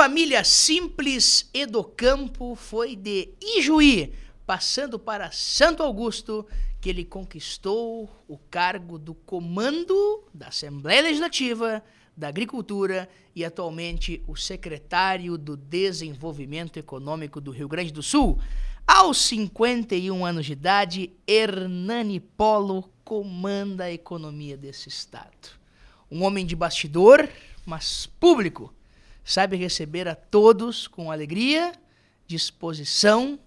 família simples e do campo, foi de Ijuí, passando para Santo Augusto, que ele conquistou o cargo do comando da Assembleia Legislativa, da Agricultura e atualmente o secretário do Desenvolvimento Econômico do Rio Grande do Sul. Aos 51 anos de idade, Hernani Polo comanda a economia desse estado. Um homem de bastidor, mas público. Sabe receber a todos com alegria, disposição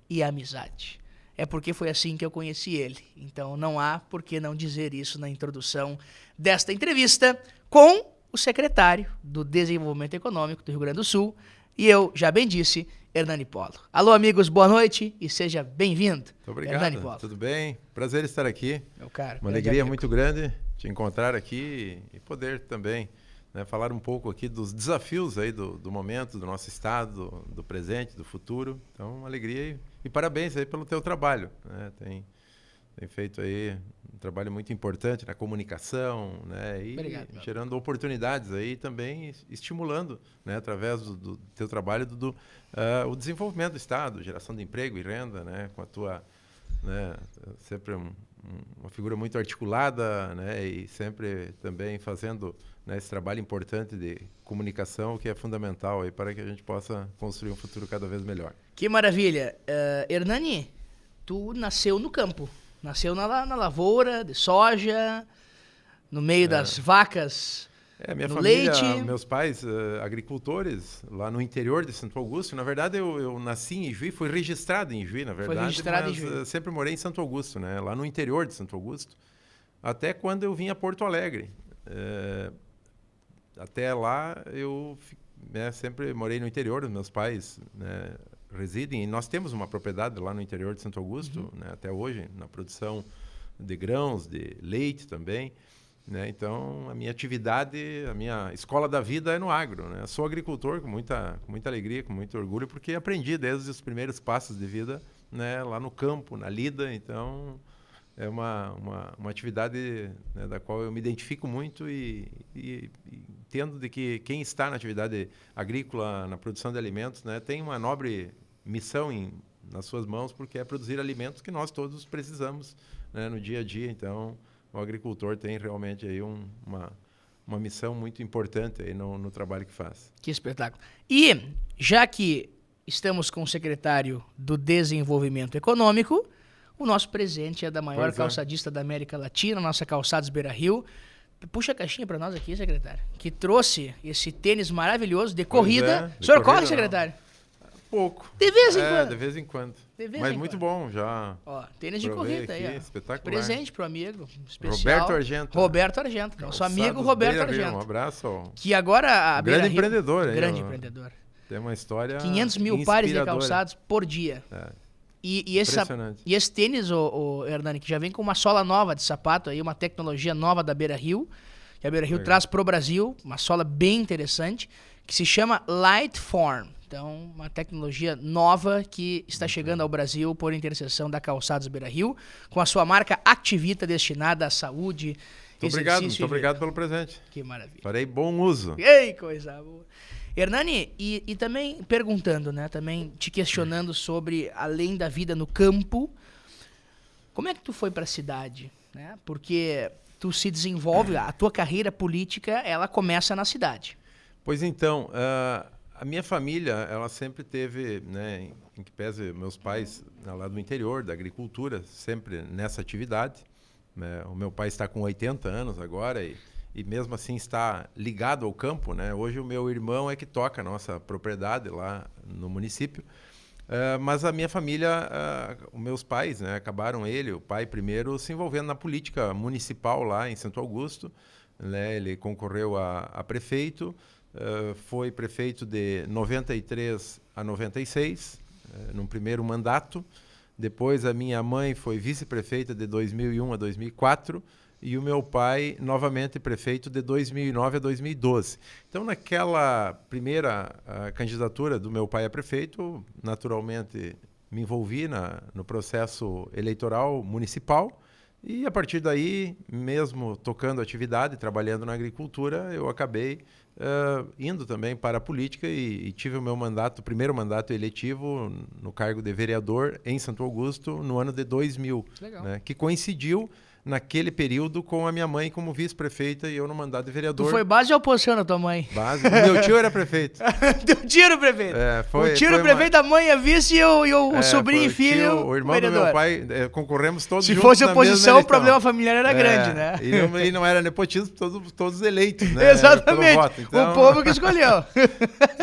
e amizade. É porque foi assim que eu conheci ele. Então não há por que não dizer isso na introdução desta entrevista com o secretário do Desenvolvimento Econômico do Rio Grande do Sul. E eu já bem disse, Hernani Polo. Alô, amigos, boa noite e seja bem-vindo. Muito obrigado. Tudo bem? Prazer estar aqui. Meu caro. Uma alegria muito grande te encontrar aqui e poder também falar um pouco aqui dos desafios aí do momento, do nosso estado, do presente, do futuro. Então, uma alegria e parabéns aí pelo teu trabalho. Tem feito aí um trabalho muito importante na comunicação, e Obrigado, gerando oportunidades aí também, estimulando, através do teu trabalho, o desenvolvimento do estado, geração de emprego e renda, com a tua, sempre uma figura muito articulada, e sempre também fazendo esse trabalho importante de comunicação que é fundamental aí para que a gente possa construir um futuro cada vez melhor. Que maravilha. Hernani, tu nasceu no campo. Nasceu na lavoura de soja, no meio das vacas, minha no família, leite. Meus pais, agricultores, lá no interior de Santo Augusto. Na verdade, eu nasci em Ijuí, fui registrado em Ijuí, na verdade. Foi registrado mas em Ijuí. Sempre morei em Santo Augusto, lá no interior de Santo Augusto, até quando eu vim a Porto Alegre. Até lá, eu sempre morei no interior, os meus pais residem, e nós temos uma propriedade lá no interior de Santo Augusto, até hoje, na produção de grãos, de leite também. Então, a minha atividade, a minha escola da vida é no agro. Sou agricultor com muita alegria, com muito orgulho, porque aprendi desde os primeiros passos de vida lá no campo, na lida. Então, é uma atividade da qual eu me identifico muito e entendo de que quem está na atividade agrícola, na produção de alimentos, tem uma nobre missão nas suas mãos, porque é produzir alimentos que nós todos precisamos no dia a dia. Então, o agricultor tem realmente aí uma missão muito importante aí no trabalho que faz. Que espetáculo. E, já que estamos com o secretário do Desenvolvimento Econômico, o nosso presente é da maior calçadista da América Latina, nossa Calçados Beira-Rio. Puxa a caixinha para nós aqui, secretário, que trouxe esse tênis maravilhoso de corrida. O senhor corre, secretário? Pouco. De vez em quando. De vez em quando. Mas muito bom, já. Ó, tênis de corrida aqui, aí, ó. Espetacular. Presente pro amigo especial. Roberto Argento. Nosso amigo Roberto Argento. Um abraço. Que agora a grande empreendedor. Grande empreendedor. Tem uma história 500 mil pares de calçados por dia. E esse tênis, o Hernani, que já vem com uma sola nova de sapato, aí, uma tecnologia nova da Beira-Rio, que a Beira-Rio traz pro Brasil, uma sola bem interessante, que se chama Lightform. Então, uma tecnologia nova que está chegando ao Brasil por interseção da Calçados Beira-Rio, com a sua marca Activita, destinada à saúde, muito obrigado pelo presente. Que maravilha. Farei bom uso. Ei, coisa boa. Hernani, e também perguntando, também te questionando sobre, além da vida no campo, como é que tu foi para a cidade? Porque tu se desenvolve, a tua carreira política, ela começa na cidade. Pois então, a minha família, ela sempre teve, em que pese meus pais lá do interior, da agricultura, sempre nessa atividade. O meu pai está com 80 anos agora e mesmo assim está ligado ao campo. Hoje o meu irmão é que toca a nossa propriedade lá no município. Mas a minha família, os meus pais, acabaram o pai primeiro, se envolvendo na política municipal lá em Santo Augusto. Ele concorreu a prefeito, foi prefeito de 93 a 96, num primeiro mandato. Depois a minha mãe foi vice-prefeita de 2001 a 2004 e o meu pai novamente prefeito de 2009 a 2012. Então, naquela primeira candidatura do meu pai a prefeito, naturalmente me envolvi no processo eleitoral municipal E a partir daí, mesmo tocando atividade, trabalhando na agricultura, eu acabei indo também para a política e tive o meu mandato, o primeiro mandato eletivo no cargo de vereador em Santo Augusto no ano de 2000, né, que coincidiu naquele período com a minha mãe como vice-prefeita e eu no mandato de vereador. Tu foi base ou oposição da tua mãe? Base. O meu tio era prefeito. Teu tio era prefeito. O tio era prefeito, a mãe é vice e o sobrinho e filho o irmão vereador. do meu pai, concorremos todos juntos. Se fosse oposição, o problema familiar era grande, né? E não era nepotismo, todos eleitos, né? Exatamente. Voto. Então, o povo que escolheu.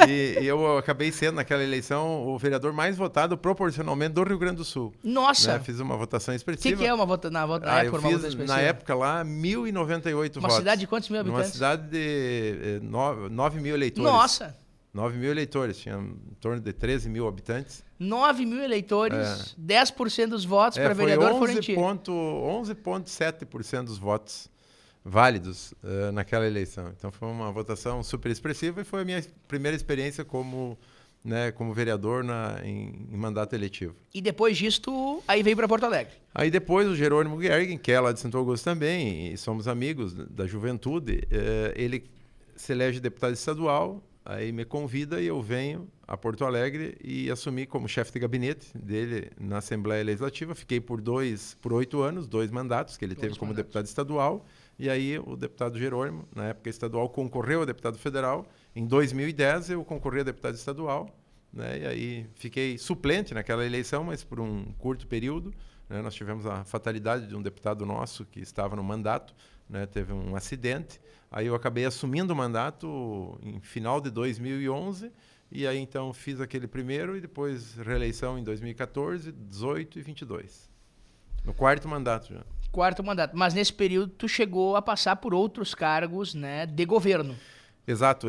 E eu acabei sendo, naquela eleição, o vereador mais votado proporcionalmente do Rio Grande do Sul. Nossa! Né? Fiz uma votação O expressiva. que é uma votação na época? Na época lá, 1.098 votos. Uma cidade de quantos mil habitantes? Uma cidade de 9 mil eleitores. Nossa! 9 mil eleitores, tinha em torno de 13 mil habitantes. 9 mil eleitores, 10% dos votos para vereador foram em ti. 11,7% dos votos válidos naquela eleição. Então foi uma votação super expressiva e foi a minha primeira experiência como vereador em mandato eletivo. E depois disso, aí veio para Porto Alegre. Aí depois o Jerônimo Guergen, que é lá de Santo Augusto também, e somos amigos da juventude, ele se elege deputado estadual, aí me convida e eu venho a Porto Alegre e assumi como chefe de gabinete dele na Assembleia Legislativa. Fiquei por 8 anos, 2 mandatos que ele teve como deputado estadual. E aí o deputado Jerônimo, na época estadual, concorreu a deputado federal. Em 2010 eu concorri a deputado estadual, né? E aí fiquei suplente naquela eleição, mas por um curto período, né? Nós tivemos a fatalidade de um deputado nosso que estava no mandato, né? Teve um acidente. Aí eu acabei assumindo o mandato em final de 2011 e aí então fiz aquele primeiro e depois reeleição em 2014, 18 e 22. No quarto mandato já. Quarto mandato. Mas nesse período tu chegou a passar por outros cargos, né, de governo. Exato.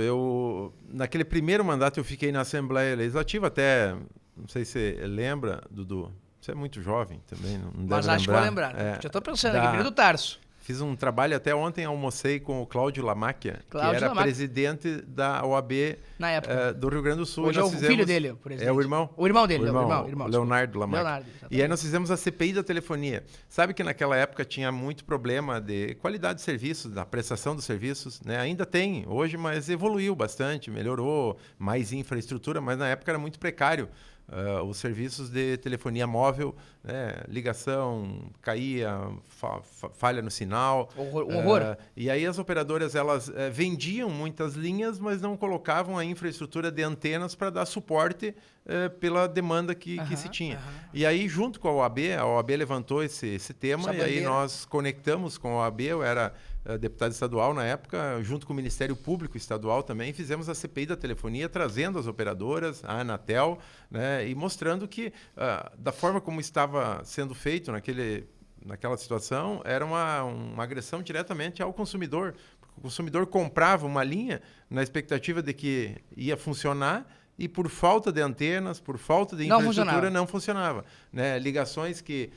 Naquele primeiro mandato eu fiquei na Assembleia Legislativa, até, não sei se você lembra, Dudu, você é muito jovem também, não deve lembrar. Mas acho que vou lembrar. Já estou pensando aqui, período Tarso. Fiz um trabalho, até ontem almocei com o Cláudio Lamáquia, que era presidente da OAB na época. Do Rio Grande do Sul. Hoje é o filho dele, o presidente. É o irmão? O irmão dele, o irmão Leonardo Lamáquia. E aí nós fizemos a CPI da telefonia. Sabe que naquela época tinha muito problema de qualidade de serviços, da prestação dos serviços, né? Ainda tem hoje, mas evoluiu bastante, melhorou, mais infraestrutura, mas na época era muito precário. Os serviços de telefonia móvel, né, ligação, caía, falha no sinal. Um horror. E aí as operadoras elas vendiam muitas linhas, mas não colocavam a infraestrutura de antenas para dar suporte pela demanda que se tinha. E aí, junto com a OAB levantou esse tema e aí nós conectamos com a OAB, eu era deputado estadual na época, junto com o Ministério Público Estadual também, fizemos a CPI da telefonia, trazendo as operadoras, a Anatel, né, e mostrando que, da forma como estava sendo feito naquela situação, era uma agressão diretamente ao consumidor. O consumidor comprava uma linha na expectativa de que ia funcionar e por falta de antenas, por falta de infraestrutura, não funcionava. Né? Ligações que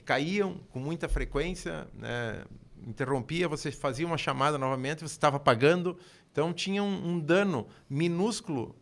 caíam com muita frequência, né? Interrompia, você fazia uma chamada novamente, você estava pagando. Então, tinha um dano minúsculo,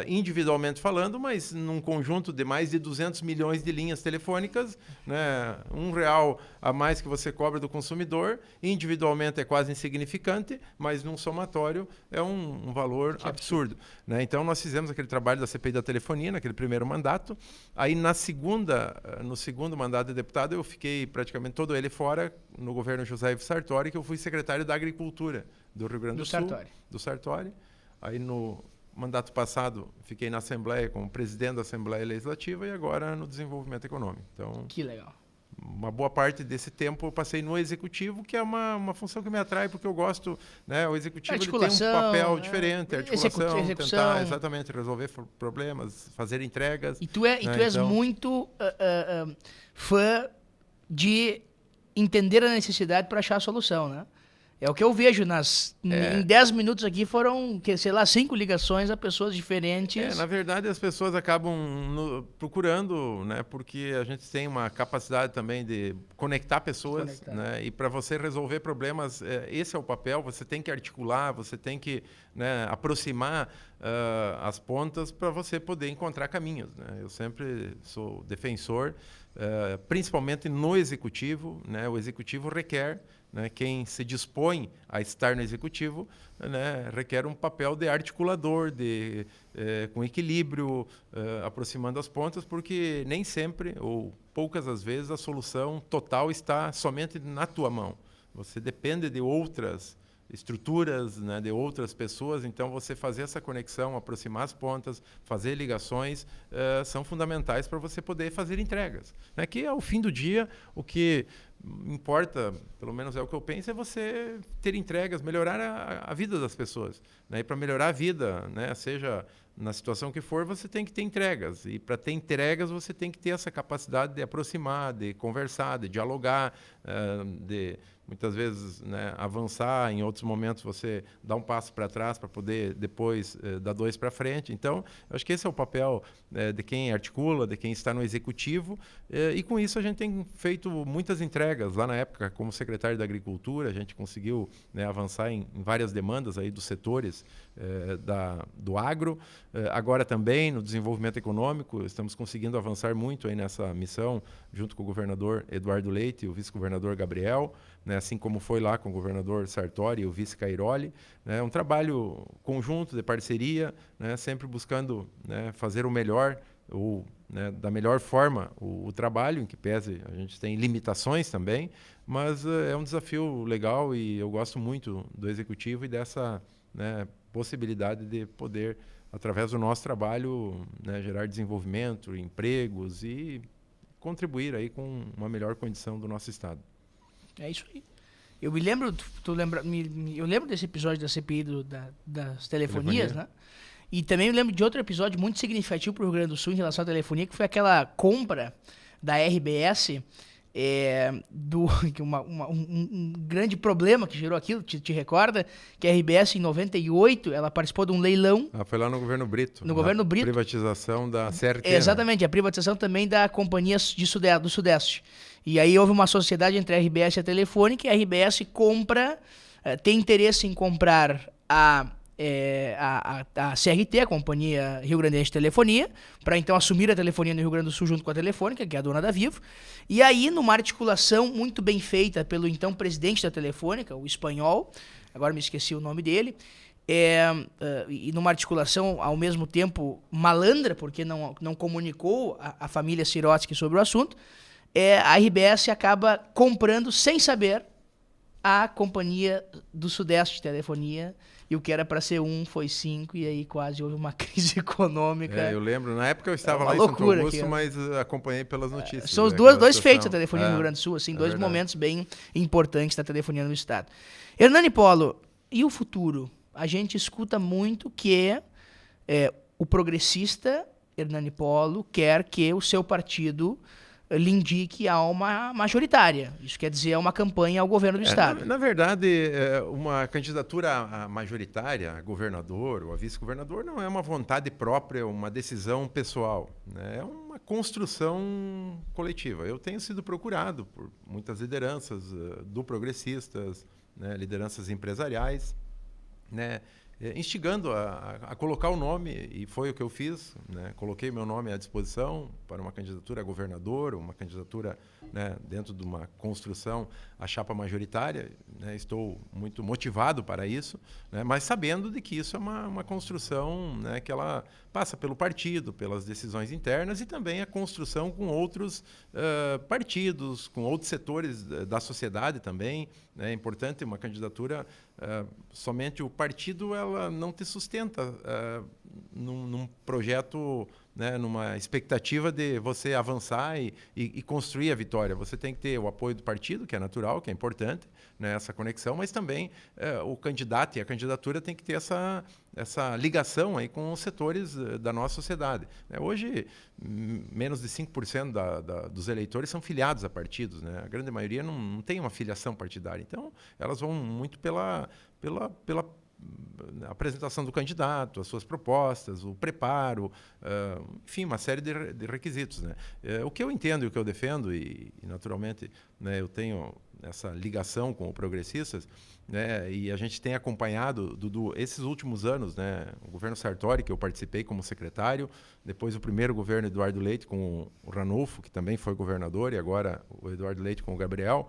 individualmente falando, mas num conjunto de mais de 200 milhões de linhas telefônicas, né, R$1 a mais que você cobra do consumidor, individualmente é quase insignificante, mas num somatório é um valor absurdo. Né? Então, nós fizemos aquele trabalho da CPI da telefonia, naquele primeiro mandato. Aí, no segundo mandato de deputado, eu fiquei praticamente todo ele fora, no governo José Ivo Sartori, que eu fui secretário da Agricultura do Rio Grande do Sul. Do Sartori. Aí no mandato passado fiquei na Assembleia como presidente da Assembleia Legislativa e agora no desenvolvimento econômico. Então, que legal. Uma boa parte desse tempo eu passei no Executivo, que é uma função que me atrai, porque eu gosto, né? O Executivo ele tem um papel diferente, articulação, tentar exatamente resolver problemas, fazer entregas. E tu és muito fã de entender a necessidade para achar a solução, né? É o que eu vejo em 10 minutos aqui foram, 5 ligações a pessoas diferentes. Na verdade, as pessoas acabam procurando, né? Porque a gente tem uma capacidade também de conectar pessoas, né? E para você resolver problemas, esse é o papel, você tem que articular, você tem que, né, aproximar as pontas para você poder encontrar caminhos, né? Eu sempre sou defensor, principalmente no executivo, né? O executivo requer, né, quem se dispõe a estar no executivo, né, requer um papel de articulador, com equilíbrio, aproximando as pontas, porque nem sempre, ou poucas as vezes, a solução total está somente na tua mão. Você depende de outras estruturas, né, de outras pessoas, então você fazer essa conexão, aproximar as pontas, fazer ligações, são fundamentais para você poder fazer entregas, né, que ao fim do dia o que importa, pelo menos é o que eu penso, é você ter entregas, melhorar a vida das pessoas, né, e para melhorar a vida, né, seja na situação que for, você tem que ter entregas, e para ter entregas você tem que ter essa capacidade de aproximar, de conversar, de dialogar, de muitas vezes, né, avançar, em outros momentos você dá um passo para trás para poder depois dar 2 para frente. Então, eu acho que esse é o papel de quem articula, de quem está no executivo, e com isso a gente tem feito muitas entregas. Lá na época, como secretário da Agricultura, a gente conseguiu, né, avançar em várias demandas aí dos setores do agro. Agora também no desenvolvimento econômico, estamos conseguindo avançar muito aí nessa missão, junto com o governador Eduardo Leite e o vice-governador Gabriel, né, assim como foi lá com o governador Sartori e o vice Cairoli, né, um trabalho conjunto de parceria, né, sempre buscando, né, fazer o melhor, ou, né, da melhor forma o trabalho, em que pese a gente tem limitações também, mas é um desafio legal e eu gosto muito do executivo e dessa, né, possibilidade de poder, através do nosso trabalho, né, gerar desenvolvimento, empregos e contribuir aí com uma melhor condição do nosso estado. É isso aí. Eu me lembro, eu lembro desse episódio da CPI das telefonias, né? E também eu lembro de outro episódio muito significativo para o Rio Grande do Sul em relação à telefonia, que foi aquela compra da RBS, um grande problema que gerou aquilo, te recorda? Que a RBS, em 98, ela participou de um leilão. Foi lá no governo Brito. No governo Brito. Privatização da CRT. Exatamente, né? A privatização também da companhia do Sudeste. E aí houve uma sociedade entre a RBS e a Telefônica, e a RBS tem interesse em comprar a CRT, a Companhia Rio Grandense de Telefonia, para então assumir a telefonia no Rio Grande do Sul junto com a Telefônica, que é a dona da Vivo. E aí, numa articulação muito bem feita pelo então presidente da Telefônica, o espanhol, agora me esqueci o nome dele, e numa articulação ao mesmo tempo malandra, porque não comunicou a família Sirotsky sobre o assunto, a RBS acaba comprando sem saber a Companhia do Sudeste de Telefonia, e o que era para ser 1 foi 5, e aí quase houve uma crise econômica. Eu lembro, na época eu estava lá em Santo Augusto, mas acompanhei pelas notícias. São os dois feitos da telefonia no Rio Grande do Sul, assim, dois momentos bem importantes da telefonia no estado. Hernani Polo, e o futuro? A gente escuta muito que o progressista Hernani Polo quer que o seu partido lhe indique a uma majoritária. Isso quer dizer, uma campanha ao governo do estado. Na verdade, uma candidatura majoritária a governador ou a vice-governador não é uma vontade própria, uma decisão pessoal, né? É uma construção coletiva. Eu tenho sido procurado por muitas lideranças do Progressistas, né, lideranças empresariais, né, instigando a colocar o nome, e foi o que eu fiz, né? Coloquei meu nome à disposição para uma candidatura a governador, uma candidatura, né, dentro de uma construção à chapa majoritária, né? Estou muito motivado para isso, né? Mas sabendo de que isso é uma construção, né, que ela passa pelo partido, pelas decisões internas e também a construção com outros partidos, com outros setores da sociedade também, né? É importante uma candidatura, somente o partido ela não te sustenta num projeto, né, numa expectativa de você avançar e construir a vitória. Você tem que ter o apoio do partido, que é natural, que é importante, né, essa conexão, mas também o candidato e a candidatura tem que ter essa ligação aí com os setores da nossa sociedade. Hoje, menos de 5% dos eleitores são filiados a partidos, né? A grande maioria não tem uma filiação partidária. Então, elas vão muito pela apresentação do candidato, as suas propostas, o preparo, enfim, uma série de requisitos, né? O que eu entendo e o que eu defendo, e naturalmente, né, eu tenho essa ligação com o Progressistas, né? E a gente tem acompanhado, Dudu, esses últimos anos, né? O governo Sartori, que eu participei como secretário, depois o primeiro governo Eduardo Leite com o Ranulfo, que também foi governador, e agora o Eduardo Leite com o Gabriel,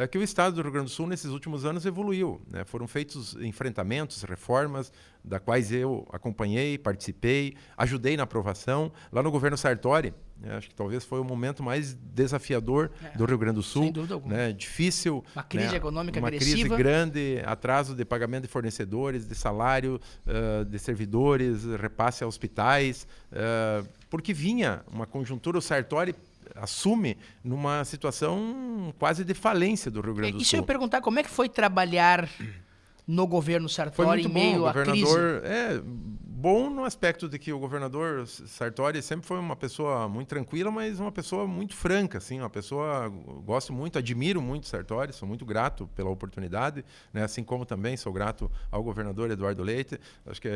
que o Estado do Rio Grande do Sul, nesses últimos anos, evoluiu, né? Foram feitos enfrentamentos, reformas, da quais eu acompanhei, participei, ajudei na aprovação. Lá no governo Sartori, acho que talvez foi o momento mais desafiador do Rio Grande do Sul. Sem dúvida alguma. Né? Difícil. Uma crise econômica uma agressiva. Uma crise grande, atraso de pagamento de fornecedores, de salário, de servidores, repasse a hospitais, porque vinha uma conjuntura, o Sartori assume numa situação quase de falência do Rio Grande do Sul. Isso eu ia perguntar, como é que foi trabalhar no governo Sartori foi muito em meio bom. à crise? Bom no aspecto de que o governador Sartori sempre foi uma pessoa muito tranquila, mas uma pessoa muito franca, assim, uma pessoa, gosto muito, admiro muito Sartori, sou muito grato pela oportunidade, né? Assim como também sou grato ao governador Eduardo Leite. Acho que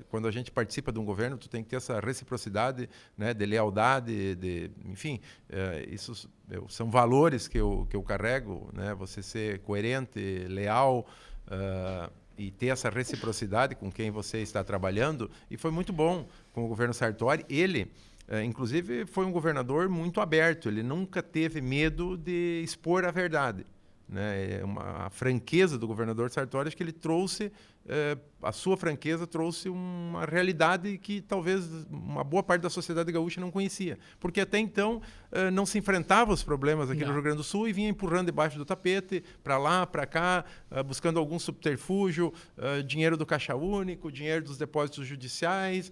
quando a gente participa de um governo, tu tem que ter essa reciprocidade, né, de lealdade, enfim, isso são valores que eu carrego, né? Você ser coerente, leal, e ter essa reciprocidade com quem você está trabalhando, e foi muito bom com o governo Sartori. Ele, inclusive, foi um governador muito aberto, ele nunca teve medo de expor a verdade. Né? A franqueza do governador Sartori, acho que ele trouxe, a sua franqueza trouxe uma realidade que talvez uma boa parte da sociedade gaúcha não conhecia. Porque até então não se enfrentava os problemas aqui no Rio Grande do Sul e vinha empurrando debaixo do tapete, para lá, para cá, buscando algum subterfúgio, dinheiro do Caixa Único, dinheiro dos depósitos judiciais,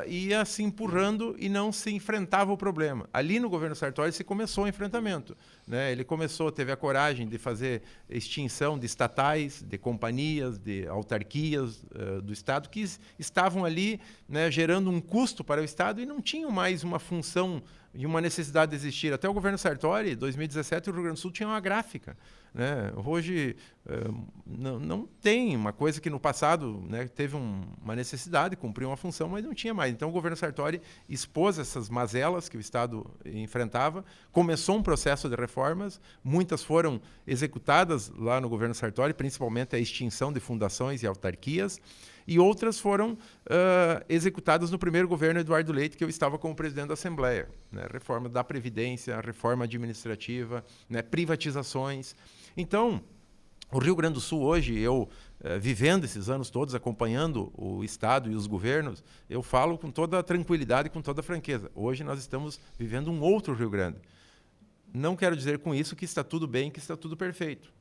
ia se empurrando e não se enfrentava o problema. Ali no governo Sartori se começou o enfrentamento. Né? Ele teve a coragem de fazer extinção de estatais, de companhias, de autarquias do Estado que estavam ali, né, gerando um custo para o Estado e não tinham mais uma função e uma necessidade de existir. Até o governo Sartori, em 2017, o Rio Grande do Sul tinha uma gráfica. Né? Hoje não tem uma coisa que no passado, né, teve uma necessidade, cumpriu uma função, mas não tinha mais. Então o governo Sartori expôs essas mazelas que o Estado enfrentava, começou um processo de reformas, muitas foram executadas lá no governo Sartori, principalmente a extinção de fundações e autarquias, e outras foram executadas no primeiro governo Eduardo Leite, que eu estava como presidente da Assembleia. Né? Reforma da Previdência, reforma administrativa, né? Privatizações. Então, o Rio Grande do Sul hoje, eu vivendo esses anos todos, acompanhando o Estado e os governos, eu falo com toda a tranquilidade e com toda a franqueza. Hoje nós estamos vivendo um outro Rio Grande. Não quero dizer com isso que está tudo bem, que está tudo perfeito.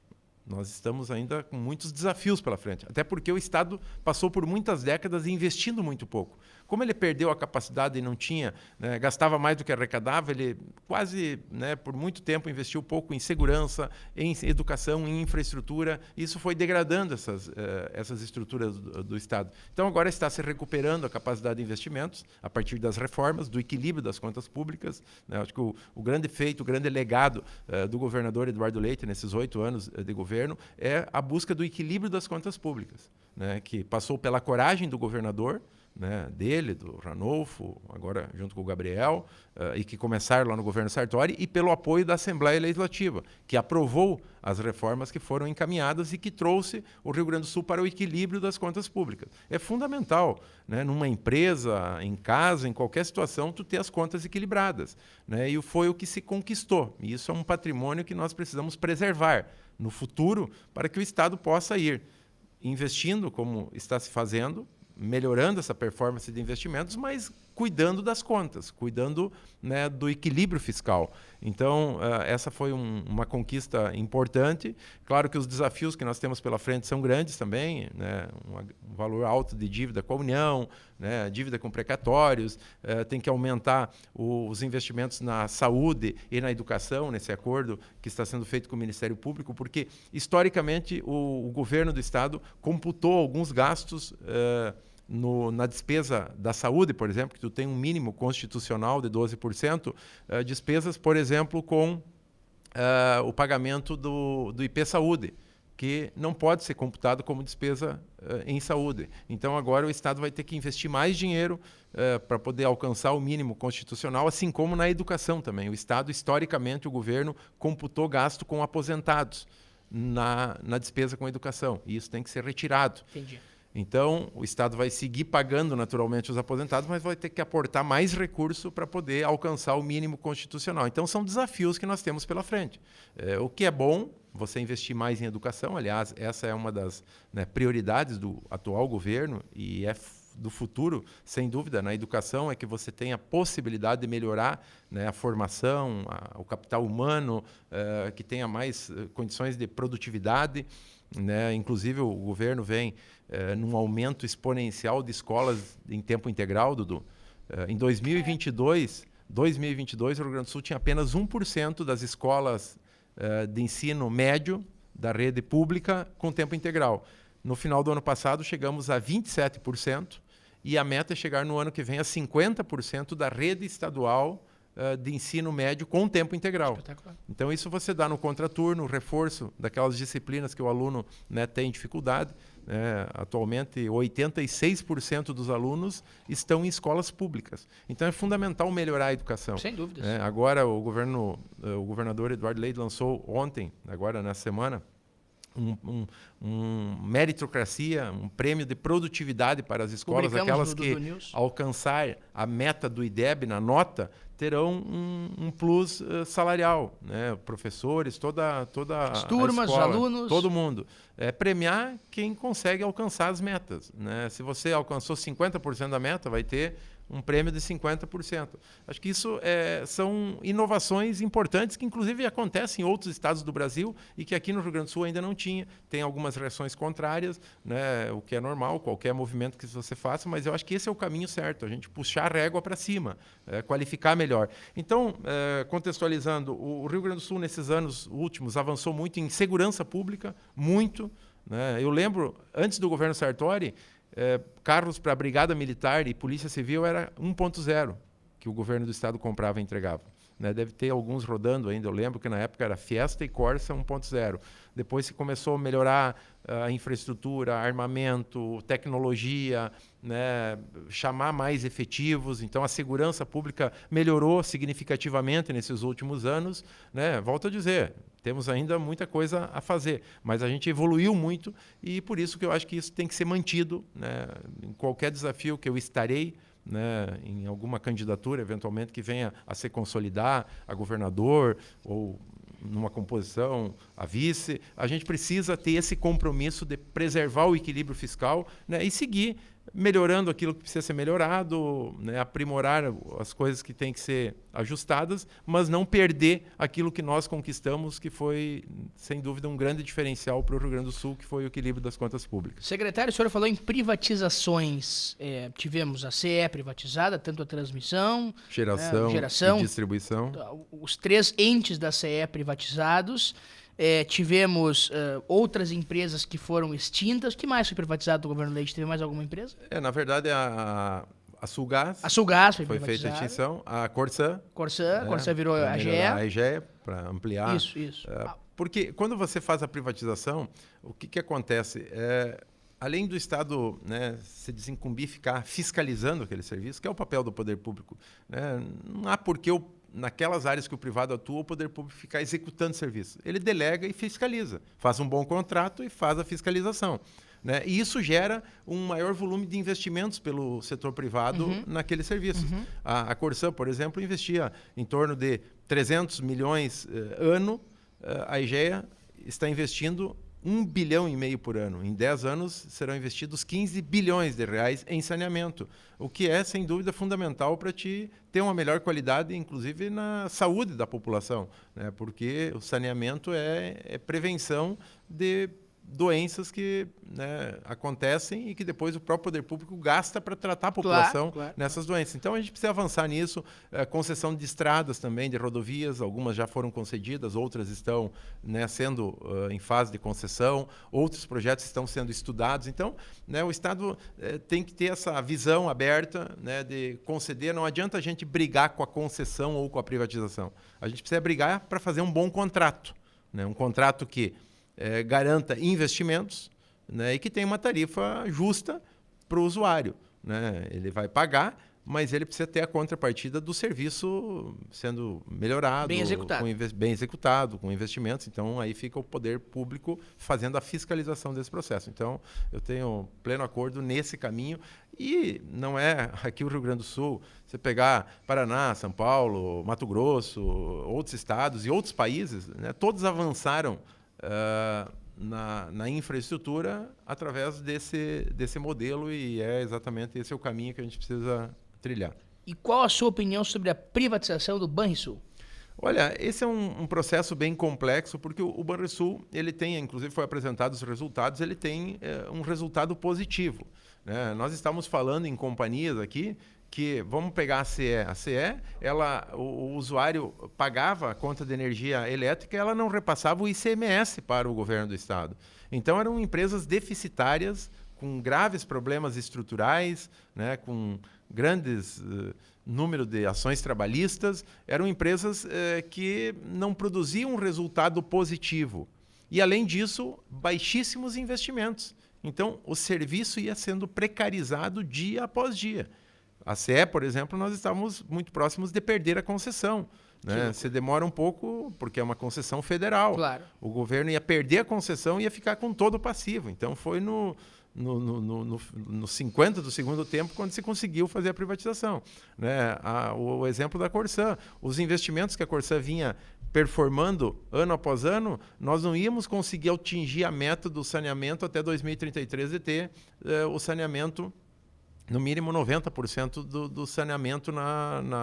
Nós estamos ainda com muitos desafios pela frente, até porque o Estado passou por muitas décadas investindo muito pouco. Como ele perdeu a capacidade e não tinha, né, gastava mais do que arrecadava, ele quase, né, por muito tempo investiu pouco em segurança, em educação, em infraestrutura. Isso foi degradando essas estruturas do Estado. Então agora está se recuperando a capacidade de investimentos a partir das reformas, do equilíbrio das contas públicas. Né? Acho que o grande feito, o grande legado do governador Eduardo Leite nesses 8 anos de governo é a busca do equilíbrio das contas públicas, né, que passou pela coragem do governador, né, dele, do Ranulfo, agora junto com o Gabriel, e que começaram lá no governo Sartori, e pelo apoio da Assembleia Legislativa, que aprovou as reformas que foram encaminhadas e que trouxe o Rio Grande do Sul para o equilíbrio das contas públicas. É fundamental, né, numa empresa, em casa, em qualquer situação, tu ter as contas equilibradas. Né, e foi o que se conquistou. E isso é um patrimônio que nós precisamos preservar no futuro para que o Estado possa ir investindo, como está se fazendo, melhorando essa performance de investimentos, mas cuidando das contas, cuidando, né, do equilíbrio fiscal. Então, essa foi uma conquista importante. Claro que os desafios que nós temos pela frente são grandes também, né, um valor alto de dívida com a União, né, dívida com precatórios, tem que aumentar os investimentos na saúde e na educação, nesse acordo que está sendo feito com o Ministério Público, porque, historicamente, o governo do Estado computou alguns gastos na despesa da saúde, por exemplo, que tu tem um mínimo constitucional de 12%, despesas, por exemplo, com o pagamento do IP Saúde, que não pode ser computado como despesa em saúde. Então, agora o Estado vai ter que investir mais dinheiro para poder alcançar o mínimo constitucional, assim como na educação também. O Estado, historicamente, o governo computou gasto com aposentados. na despesa com educação. E isso tem que ser retirado. Entendi. Então, o Estado vai seguir pagando naturalmente os aposentados, mas vai ter que aportar mais recurso para poder alcançar o mínimo constitucional. Então, são desafios que nós temos pela frente. O que é bom, você investir mais em educação. Aliás, essa é uma das prioridades do atual governo e do futuro, sem dúvida, na educação, é que você tenha a possibilidade de melhorar a formação, o capital humano, que tenha mais condições de produtividade. Inclusive, o governo vem num aumento exponencial de escolas em tempo integral, Dudu. Em 2022, o Rio Grande do Sul tinha apenas 1% das escolas de ensino médio da rede pública com tempo integral. No final do ano passado, chegamos a 27%, e a meta é chegar no ano que vem a 50% da rede estadual de ensino médio com tempo integral. Então, isso você dá no contraturno, o reforço daquelas disciplinas que o aluno tem dificuldade. Atualmente, 86% dos alunos estão em escolas públicas. Então, é fundamental melhorar a educação. Sem dúvidas. Agora, o governador Eduardo Leite lançou ontem, agora na semana, meritocracia, um prêmio de produtividade para as escolas, aquelas que alcançar a meta do IDEB na nota, terão um plus salarial, professores, toda as turmas, a escola, os alunos, todo mundo. Premiar quem consegue alcançar as metas. Se você alcançou 50% da meta, vai ter um prêmio de 50%. Acho que isso são inovações importantes que, inclusive, acontecem em outros estados do Brasil e que aqui no Rio Grande do Sul ainda não tinha. Tem algumas reações contrárias, o que é normal, qualquer movimento que você faça, mas eu acho que esse é o caminho certo, a gente puxar a régua para cima, qualificar melhor. Então, contextualizando, o Rio Grande do Sul, nesses anos últimos, avançou muito em segurança pública, muito. Eu lembro, antes do governo Sartori, carros para a Brigada Militar e Polícia Civil era 1.0 que o governo do estado comprava e entregava. Deve ter alguns rodando ainda, eu lembro que na época era Fiesta e Corsa 1.0. Depois se começou a melhorar a infraestrutura, armamento, tecnologia, chamar mais efetivos. Então, a segurança pública melhorou significativamente nesses últimos anos. Volto a dizer, temos ainda muita coisa a fazer, mas a gente evoluiu muito e por isso que eu acho que isso tem que ser mantido. Em qualquer desafio que eu estarei, em alguma candidatura, eventualmente, que venha a se consolidar a governador ou numa composição a vice, a gente precisa ter esse compromisso de preservar o equilíbrio fiscal e seguir melhorando aquilo que precisa ser melhorado, aprimorar as coisas que têm que ser ajustadas, mas não perder aquilo que nós conquistamos, que foi, sem dúvida, um grande diferencial para o Rio Grande do Sul, que foi o equilíbrio das contas públicas. Secretário, o senhor falou em privatizações. Tivemos a CE privatizada, tanto a transmissão, geração e distribuição. Os 3 entes da CE privatizados. Tivemos outras empresas que foram extintas. O que mais foi privatizado do governo Leite? Teve mais alguma empresa? Na verdade, a Sulgás. A Sulgás foi feita a extinção. A Corsã. Corsã virou a AGE. A AGE, para ampliar. Isso. Porque quando você faz a privatização, o que acontece? Além do Estado se desincumbir, ficar fiscalizando aquele serviço, que é o papel do poder público, não há por que naquelas áreas que o privado atua, o poder público ficar executando serviço. Ele delega e fiscaliza. Faz um bom contrato e faz a fiscalização. E isso gera um maior volume de investimentos pelo setor privado naquele serviço. A Corsã, por exemplo, investia em torno de 300 milhões ano. A IGEA está investindo 1,5 bilhão por ano. Em 10 anos serão investidos 15 bilhões de reais em saneamento, o que é, sem dúvida, fundamental para te ter uma melhor qualidade, inclusive na saúde da população, porque o saneamento é prevenção de doenças que acontecem e que depois o próprio poder público gasta para tratar a população nessas doenças. Então, a gente precisa avançar nisso. Concessão de estradas também, de rodovias, algumas já foram concedidas, outras estão sendo em fase de concessão, outros projetos estão sendo estudados. Então, o Estado tem que ter essa visão aberta de conceder. Não adianta a gente brigar com a concessão ou com a privatização. A gente precisa brigar para fazer um bom contrato. Um contrato que garanta investimentos e que tenha uma tarifa justa para o usuário. Ele vai pagar mas ele precisa ter a contrapartida do serviço sendo melhorado, Bem executado. bem executado, com investimentos. Então, aí fica o poder público fazendo a fiscalização desse processo. Então, eu tenho pleno acordo nesse caminho. E não é aqui o Rio Grande do Sul, você pegar Paraná, São Paulo, Mato Grosso, outros estados e outros países, né, todos avançaram na infraestrutura através desse modelo, e é exatamente esse o caminho que a gente precisa trilhar. E qual a sua opinião sobre a privatização do Banrisul? Olha, esse é um processo bem complexo, porque o Banrisul, ele tem, inclusive foi apresentado os resultados, ele tem um resultado positivo, né? Nós estamos falando em companhias aqui que, vamos pegar a CE. A CE, o usuário pagava a conta de energia elétrica e ela não repassava o ICMS para o governo do estado. Então, eram empresas deficitárias, com graves problemas estruturais, né, com grandes número de ações trabalhistas, eram empresas que não produziam um resultado positivo. E, além disso, baixíssimos investimentos. Então, o serviço ia sendo precarizado dia após dia. A CE, por exemplo, nós estávamos muito próximos de perder a concessão, né? Você demora um pouco, porque é uma concessão federal. Claro. O governo ia perder a concessão e ia ficar com todo o passivo. Então, foi no 50 do segundo tempo, quando se conseguiu fazer a privatização, né? O exemplo da Corsã, os investimentos que a Corsã vinha performando ano após ano, nós não íamos conseguir atingir a meta do saneamento até 2033 de ter o saneamento, no mínimo 90% do saneamento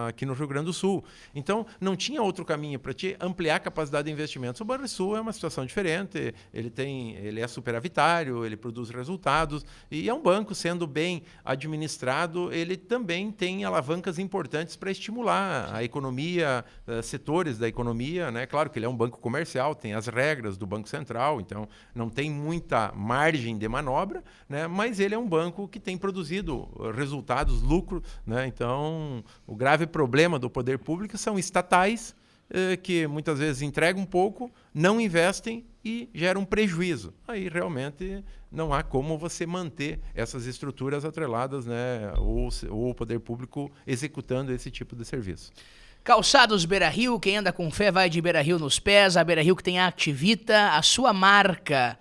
aqui no Rio Grande do Sul. Então, não tinha outro caminho para te ampliar a capacidade de investimentos. O Banrisul é uma situação diferente, ele é superavitário, ele produz resultados, e é um banco, sendo bem administrado, ele também tem alavancas importantes para estimular a economia, setores da economia, né? Claro que ele é um banco comercial, tem as regras do Banco Central, então não tem muita margem de manobra, né? Mas ele é um banco que tem produzido resultados, lucro, né? Então, o grave problema do poder público são estatais que muitas vezes entregam um pouco, não investem e geram prejuízo. Aí realmente não há como você manter essas estruturas atreladas, né? Ou o poder público executando esse tipo de serviço. Calçados Beira-Rio, quem anda com fé vai de Beira-Rio nos pés. A Beira-Rio que tem a Activita, a sua marca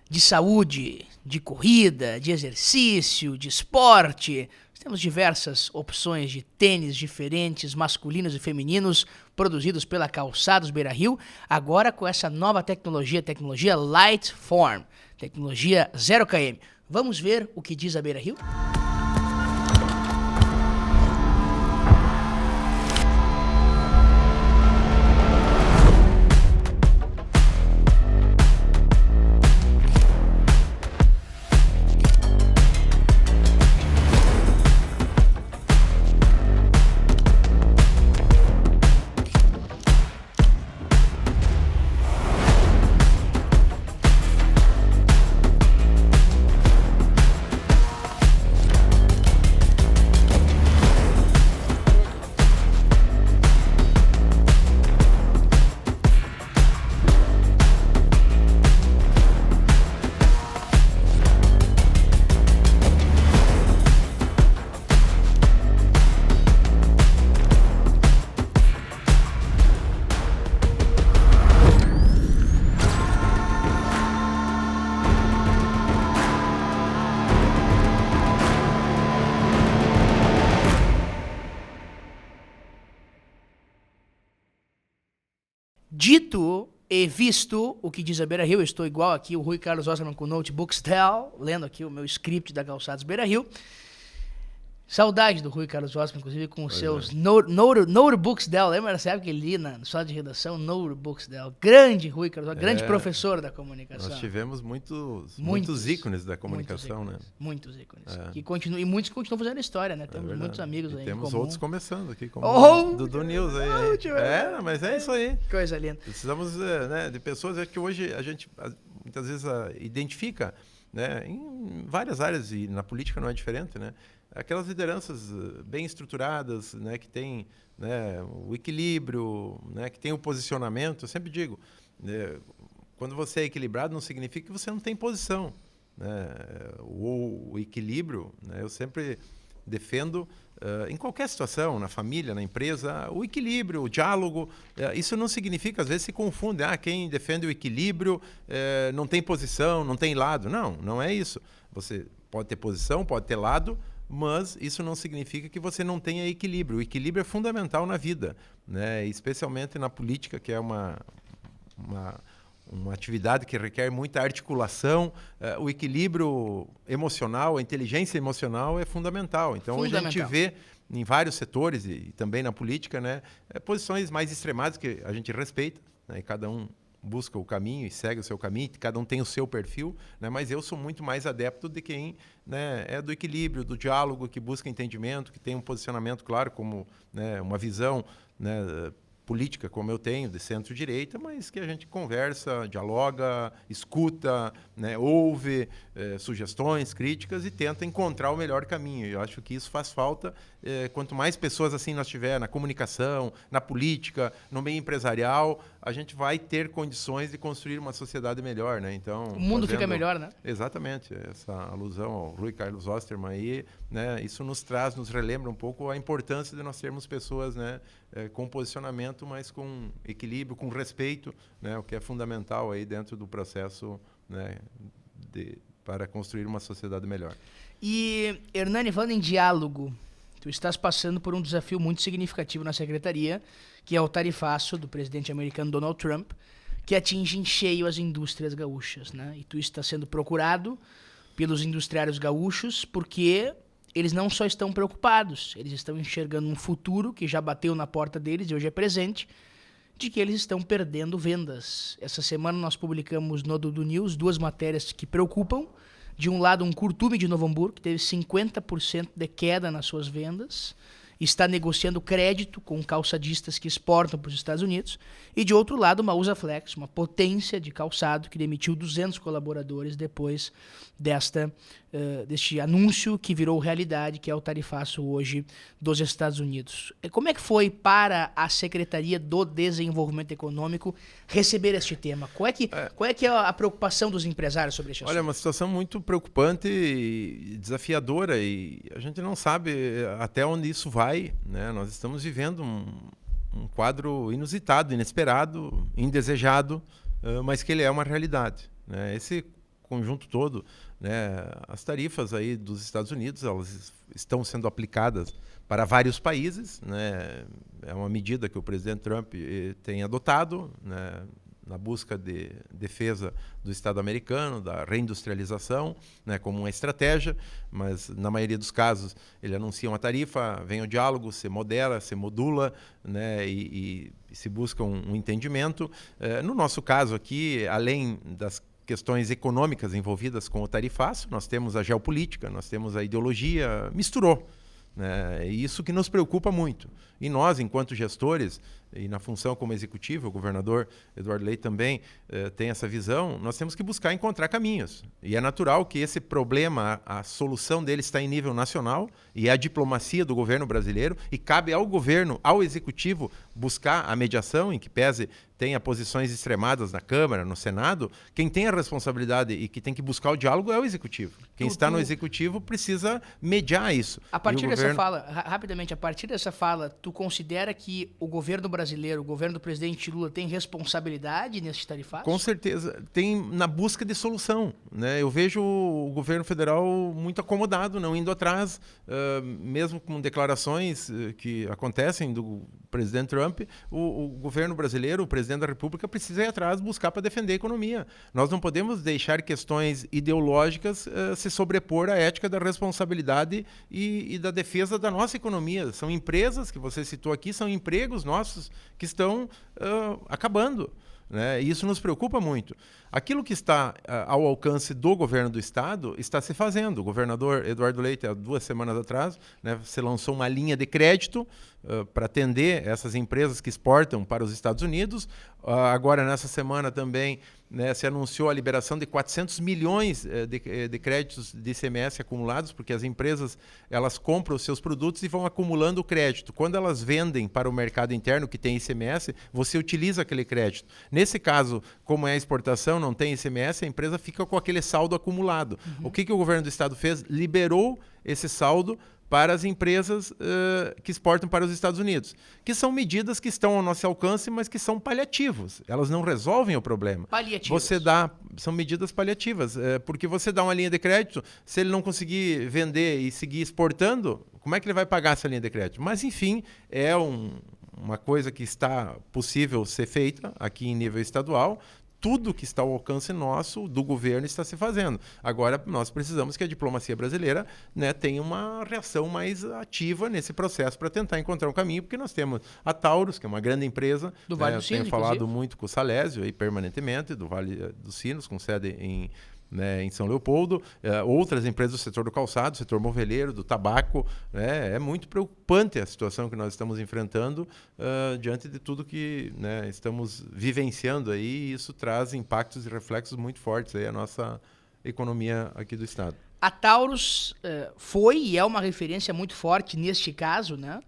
de saúde, de corrida, de exercício, de esporte. Temos diversas opções de tênis diferentes, masculinos e femininos, produzidos pela Calçados Beira-Rio, agora com essa nova tecnologia Lightform, tecnologia 0 km. Vamos ver o que diz a Beira-Rio? Dito e visto o que diz a Beira-Rio, eu estou igual aqui, o Rui Carlos Osman com o Notebooks Dell, lendo aqui o meu script da Calçados Beira-Rio. Saudade do Rui Carlos Osman, inclusive, com os seus Notebooks Dell. Lembra dessa época que ele lia na sala de redação? Notebooks Dell. Grande Rui Carlos Osman, grande professor da comunicação. Nós tivemos muitos ícones da comunicação, muitos ícones, né? Muitos ícones. É. E muitos continuam fazendo história, né? Temos muitos amigos aí em temos comum. outros começando aqui, como o Dudu News aí. Mas é isso aí. Coisa linda. Precisamos de pessoas que hoje a gente muitas vezes identifica, né, em várias áreas, e na política não é diferente, né? Aquelas lideranças bem estruturadas, né, que tem, né, o equilíbrio, né, que tem o posicionamento. Eu sempre digo, quando você é equilibrado não significa que você não tem posição, né? O equilíbrio, né, eu sempre defendo em qualquer situação, na família, na empresa, o equilíbrio, o diálogo. Isso não significa, às vezes se confunde, quem defende o equilíbrio não tem posição, não tem lado. Não, não é isso. Você pode ter posição, pode ter lado, mas isso não significa que você não tenha equilíbrio. O equilíbrio é fundamental na vida, né? Especialmente na política, que é uma atividade que requer muita articulação. O equilíbrio emocional, a inteligência emocional é fundamental. Então, hoje a gente vê em vários setores, e também na política, né, posições mais extremadas que a gente respeita, né, e cada um busca o caminho e segue o seu caminho, cada um tem o seu perfil, né, mas eu sou muito mais adepto de quem, né, é do equilíbrio, do diálogo, que busca entendimento, que tem um posicionamento claro, como, né, uma visão, né, política como eu tenho, de centro-direita, mas que a gente conversa, dialoga, escuta, né, ouve sugestões, críticas e tenta encontrar o melhor caminho. Eu acho que isso faz falta. Quanto mais pessoas assim nós tiver na comunicação, na política, no meio empresarial, a gente vai ter condições de construir uma sociedade melhor, né? Então, o mundo fica melhor, né? Exatamente. Essa alusão ao Rui Carlos Osterman aí, né, isso nos relembra um pouco a importância de nós termos pessoas, né, com posicionamento, mas com equilíbrio, com respeito, né, o que é fundamental aí dentro do processo, né, para construir uma sociedade melhor. E, Hernani, falando em diálogo, tu estás passando por um desafio muito significativo na secretaria, que é o tarifaço do presidente americano Donald Trump, que atinge em cheio as indústrias gaúchas, né? E tu está sendo procurado pelos industriários gaúchos porque eles não só estão preocupados, eles estão enxergando um futuro que já bateu na porta deles e hoje é presente, de que eles estão perdendo vendas. Essa semana nós publicamos no Dudu News 2 matérias que preocupam. De um lado, um Curtume de Novo Hamburgo, que teve 50% de queda nas suas vendas, está negociando crédito com calçadistas que exportam para os Estados Unidos. E de outro lado, uma Usaflex, uma potência de calçado que demitiu 200 colaboradores depois deste anúncio que virou realidade, que é o tarifaço hoje dos Estados Unidos. Como é que foi para a Secretaria do Desenvolvimento Econômico receber este tema? Qual é que é a preocupação dos empresários sobre este assunto? Olha, é uma situação muito preocupante e desafiadora, e a gente não sabe até onde isso vai, né? Nós estamos vivendo um quadro inusitado, inesperado, indesejado, mas que ele é uma realidade, né? Esse conjunto todo, né, as tarifas aí dos Estados Unidos, elas estão sendo aplicadas para vários países, né? É uma medida que o presidente Trump tem adotado, né, na busca de defesa do Estado americano, da reindustrialização, né, como uma estratégia, mas na maioria dos casos ele anuncia uma tarifa, vem o diálogo, se modera, se modula, né, e se busca um entendimento. No nosso caso aqui, além das questões econômicas envolvidas com o tarifaço, nós temos a geopolítica, nós temos a ideologia, misturou, né? Isso que nos preocupa muito. E nós, enquanto gestores, e na função como executivo, o governador Eduardo Leite também tem essa visão, nós temos que buscar encontrar caminhos. E é natural que esse problema, a solução dele está em nível nacional, e é a diplomacia do governo brasileiro, e cabe ao governo, ao executivo, buscar a mediação, em que pese tenha posições extremadas na Câmara, no Senado. Quem tem a responsabilidade e que tem que buscar o diálogo é o executivo. Quem está no executivo precisa mediar isso. A partir dessa fala, rapidamente, a partir dessa fala, tu considera que o governo brasileiro, o governo do presidente Lula, tem responsabilidade nesse tarifaço? Com certeza. Tem na busca de solução, né? Eu vejo o governo federal muito acomodado, não indo atrás, mesmo com declarações que acontecem do presidente Trump, o governo brasileiro, o presidente da República, precisa ir atrás, buscar para defender a economia. Nós não podemos deixar questões ideológicas se sobrepor à ética da responsabilidade e da defesa da nossa economia. São empresas que você citou aqui, são empregos nossos que estão acabando, né? E isso nos preocupa muito. Aquilo que está ao alcance do governo do Estado está se fazendo. O governador Eduardo Leite, há 2 semanas atrás, né, se lançou uma linha de crédito para atender essas empresas que exportam para os Estados Unidos. Agora, nessa semana também, né, se anunciou a liberação de 400 milhões de créditos de ICMS acumulados, porque as empresas elas compram os seus produtos e vão acumulando crédito. Quando elas vendem para o mercado interno, que tem ICMS, você utiliza aquele crédito. Nesse caso, como é a exportação, não tem ICMS, a empresa fica com aquele saldo acumulado. O que o governo do Estado fez? Liberou esse saldo para as empresas que exportam para os Estados Unidos, que são medidas que estão ao nosso alcance, mas que são paliativos. Elas não resolvem o problema. Paliativos. São medidas paliativas, porque você dá uma linha de crédito, se ele não conseguir vender e seguir exportando, como é que ele vai pagar essa linha de crédito? Mas, enfim, é uma coisa que está possível ser feita aqui em nível estadual. Tudo que está ao alcance nosso, do governo, está se fazendo. Agora, nós precisamos que a diplomacia brasileira, né, tenha uma reação mais ativa nesse processo para tentar encontrar um caminho, porque nós temos a Taurus, que é uma grande empresa. Do Vale dos Sinos, tenho falado inclusive. muito com o Salésio, aí, permanentemente, do Vale dos Sinos, com sede em São Leopoldo, outras empresas do setor do calçado, do setor moveleiro, do tabaco. É muito preocupante a situação que nós estamos enfrentando diante de tudo que, né, estamos vivenciando aí, e isso traz impactos e reflexos muito fortes aí à nossa economia aqui do Estado. A Taurus foi e é uma referência muito forte neste caso, né,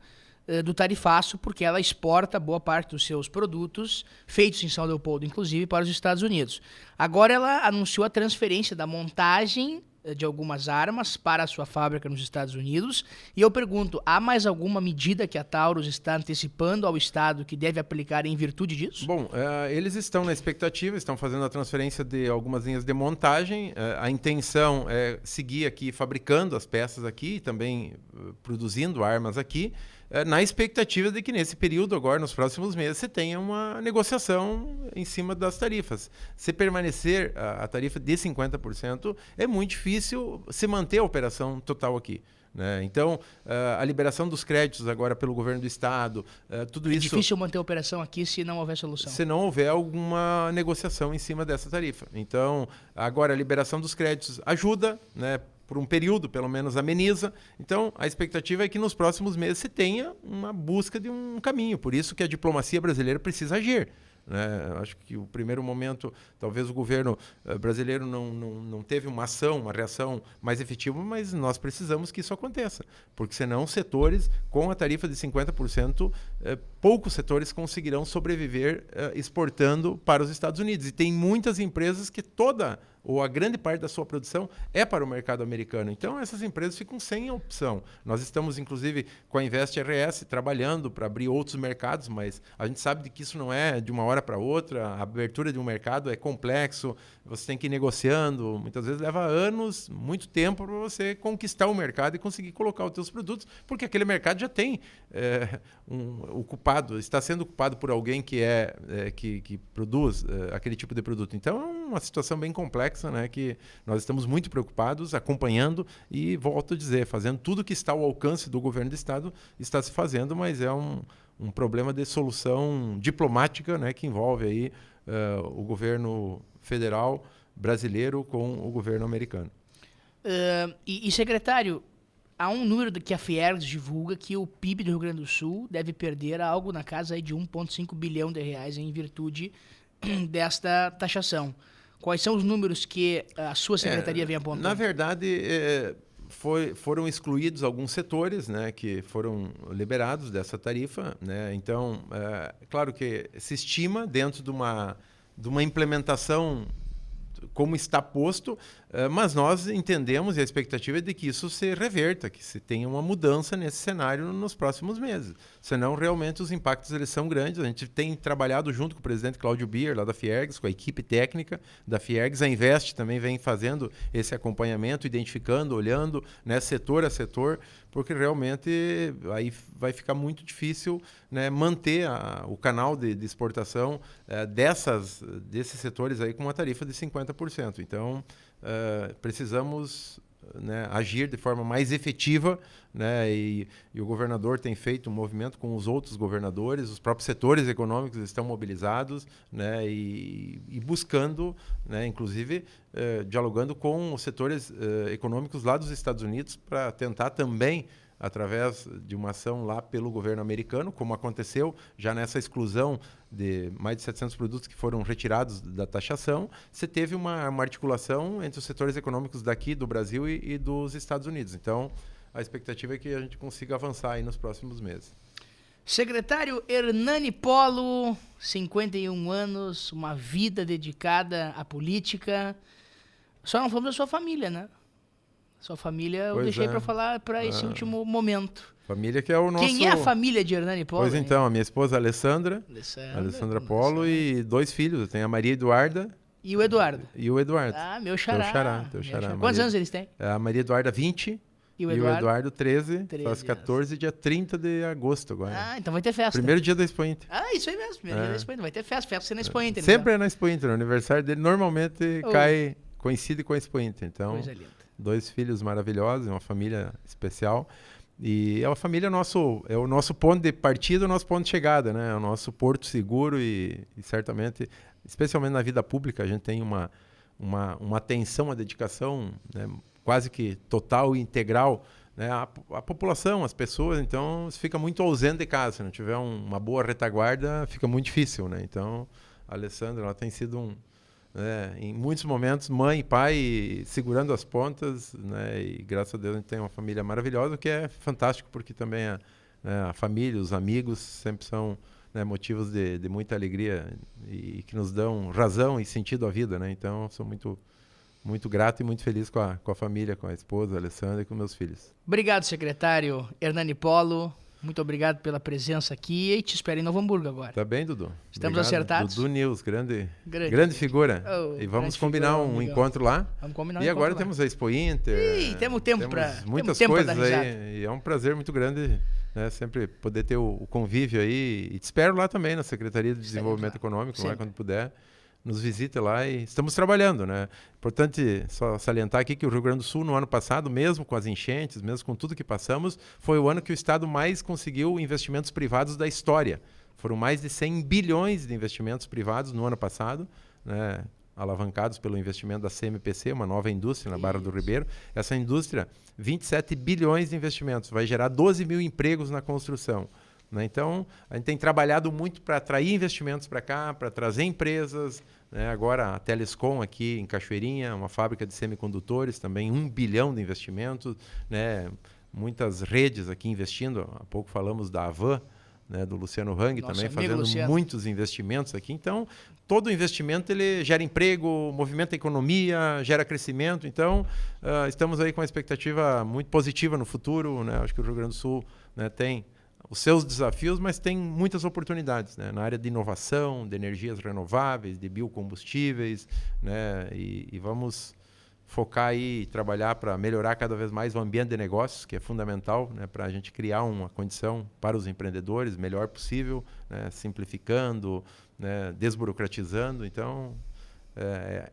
do tarifaço, porque ela exporta boa parte dos seus produtos, feitos em São Leopoldo, inclusive, para os Estados Unidos. Agora ela anunciou a transferência da montagem de algumas armas para a sua fábrica nos Estados Unidos. E eu pergunto, há mais alguma medida que a Taurus está antecipando ao Estado que deve aplicar em virtude disso? Bom, eles estão na expectativa, estão fazendo a transferência de algumas linhas de montagem. A intenção é seguir aqui fabricando as peças aqui e também produzindo armas aqui, na expectativa de que nesse período, agora nos próximos meses, você tenha uma negociação em cima das tarifas. Se permanecer a tarifa de 50%, é muito difícil se manter a operação total aqui, né? Então, a liberação dos créditos agora pelo governo do Estado, tudo isso... É difícil manter a operação aqui se não houver solução. Se não houver alguma negociação em cima dessa tarifa. Então, agora a liberação dos créditos ajuda, né? Por um período, pelo menos, ameniza. Então, a expectativa é que nos próximos meses se tenha uma busca de um caminho. Por isso que a diplomacia brasileira precisa agir, né? Acho que o primeiro momento, talvez o governo brasileiro não teve uma ação, uma reação mais efetiva, mas nós precisamos que isso aconteça. Porque senão setores, com a tarifa de 50%, poucos setores conseguirão sobreviver exportando para os Estados Unidos. E tem muitas empresas que ou a grande parte da sua produção é para o mercado americano. Então, essas empresas ficam sem opção. Nós estamos, inclusive, com a Invest RS trabalhando para abrir outros mercados, mas a gente sabe que isso não é de uma hora para outra. A abertura de um mercado é complexo, você tem que ir negociando. Muitas vezes leva anos, muito tempo, para você conquistar o mercado e conseguir colocar os seus produtos, porque aquele mercado já tem está sendo ocupado por alguém que produz aquele tipo de produto. Então, é uma situação bem complexa, né, que nós estamos muito preocupados, acompanhando e, volto a dizer, fazendo tudo que está ao alcance do governo do Estado, está se fazendo, mas é um problema de solução diplomática, né, que envolve aí, o governo federal brasileiro com o governo americano. Secretário, há um número que a Fiergs divulga que o PIB do Rio Grande do Sul deve perder algo na casa aí de 1,5 bilhão de reais em virtude desta taxação. Quais são os números que a sua secretaria vem apontando? Na verdade, foram excluídos alguns setores, né, que foram liberados dessa tarifa, né? Então, claro que se estima dentro de uma implementação como está posto, mas nós entendemos e a expectativa é de que isso se reverta, que se tenha uma mudança nesse cenário nos próximos meses. Senão, realmente, os impactos eles são grandes. A gente tem trabalhado junto com o presidente Cláudio Bier, lá da Fiergs, com a equipe técnica da Fiergs. A Invest também vem fazendo esse acompanhamento, identificando, olhando, né, setor a setor, porque realmente aí vai ficar muito difícil, né, manter o canal de exportação desses setores aí com uma tarifa de 50%. Então, precisamos, né, agir de forma mais efetiva, né, e o governador tem feito um movimento com os outros governadores, os próprios setores econômicos estão mobilizados, né, e buscando, né, inclusive dialogando com os setores econômicos lá dos Estados Unidos para tentar também, através de uma ação lá pelo governo americano, como aconteceu já nessa exclusão de mais de 700 produtos que foram retirados da taxação, você teve uma articulação entre os setores econômicos daqui do Brasil e dos Estados Unidos. Então, a expectativa é que a gente consiga avançar aí nos próximos meses. Secretário Hernani Polo, 51 anos, uma vida dedicada à política. Só não falamos da sua família, né? Sua família eu Pois deixei é. para falar para esse último momento. Família que é o nosso... Quem é a família de Hernani Polo? Pois hein? então, a minha esposa Alessandra Polo e 2 filhos. Eu tenho a Maria Eduarda E o Eduardo. e o Eduardo. Ah, meu xará. Teu Meu xará. Quantos Maria- anos eles têm? A Maria Eduarda 20 E o e o Eduardo? Eduardo 13. 13 Faz 14, dia 30 de agosto agora. Ah, então vai ter festa. Primeiro dia da Expo Inter. Ah, isso aí mesmo. Primeiro dia da Expo Inter. Vai ter festa. Festa ser na Expo Inter. Sempre é na Expo Inter. O aniversário dele normalmente coincide com a Expo Inter. Então, Coisa linda. 2 filhos maravilhosos, uma família especial. E é uma família é o nosso ponto de partida, o nosso ponto de chegada, né? É o nosso porto seguro e certamente, especialmente na vida pública, a gente tem uma atenção, uma dedicação, né, quase que total e integral, né, à população, às pessoas. Então, você fica muito ausente de casa. Se não tiver uma boa retaguarda, fica muito difícil, né? Então, a Alessandra, ela tem sido em muitos momentos, mãe e pai segurando as pontas, né? E graças a Deus a gente tem uma família maravilhosa, o que é fantástico, porque também a família, os amigos sempre são, né, motivos de muita alegria e que nos dão razão e sentido à vida, né? Então, sou muito, muito grato e muito feliz com a família, com a esposa, a Alessandra, e com meus filhos. Obrigado, secretário Hernani Polo. Muito obrigado pela presença aqui e te espero em Novo Hamburgo agora. Tá bem, Dudu? Estamos Obrigado. acertados? Dudu News, grande Grande figura. Oh, E vamos grande combinar figura, um amigão. encontro lá. Vamos combinar E agora lá. temos a Expo Inter. Ih, temos tempo para muitas coisas aí. E é um prazer muito grande, né, sempre poder ter o convívio aí. E te espero lá também na Secretaria de Desenvolvimento Econômico, lá quando puder. Nos visite lá e estamos trabalhando, né? Importante só salientar aqui que o Rio Grande do Sul, no ano passado, mesmo com as enchentes, mesmo com tudo que passamos, foi o ano que o Estado mais conseguiu investimentos privados da história. Foram mais de 100 bilhões de investimentos privados no ano passado, né? Alavancados pelo investimento da CMPC, uma nova indústria na Barra do Ribeiro. Essa indústria, 27 bilhões de investimentos, vai gerar 12 mil empregos na construção. Então, a gente tem trabalhado muito para atrair investimentos para cá, para trazer empresas. Né? Agora, a Telescom aqui em Cachoeirinha, uma fábrica de semicondutores, também 1 bilhão de investimentos. Né? Muitas redes aqui investindo. Há pouco falamos da Avan, né? Do Luciano Hang, Nosso também amigo fazendo Luciano. muitos investimentos aqui. Então, todo investimento ele gera emprego, movimenta a economia, gera crescimento. Então, estamos aí com uma expectativa muito positiva no futuro. Né? Acho que o Rio Grande do Sul, né, tem os seus desafios, mas tem muitas oportunidades, né? Na área de inovação, de energias renováveis, de biocombustíveis, né? E vamos focar aí e trabalhar para melhorar cada vez mais o ambiente de negócios, que é fundamental, né? Para a gente criar uma condição para os empreendedores melhor possível, né? Simplificando, né? Desburocratizando. Então,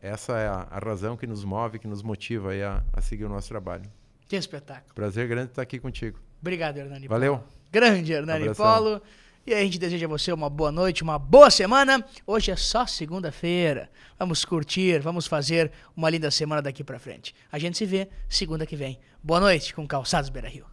essa é a razão que nos move, que nos motiva aí a seguir o nosso trabalho. Que espetáculo. Prazer grande estar aqui contigo. Obrigado, Hernani Valeu. Polo. Grande Hernani Abração. Polo. E a gente deseja a você uma boa noite, uma boa semana. Hoje é só segunda-feira. Vamos curtir, vamos fazer uma linda semana daqui pra frente. A gente se vê segunda que vem. Boa noite com Calçados Beira Rio.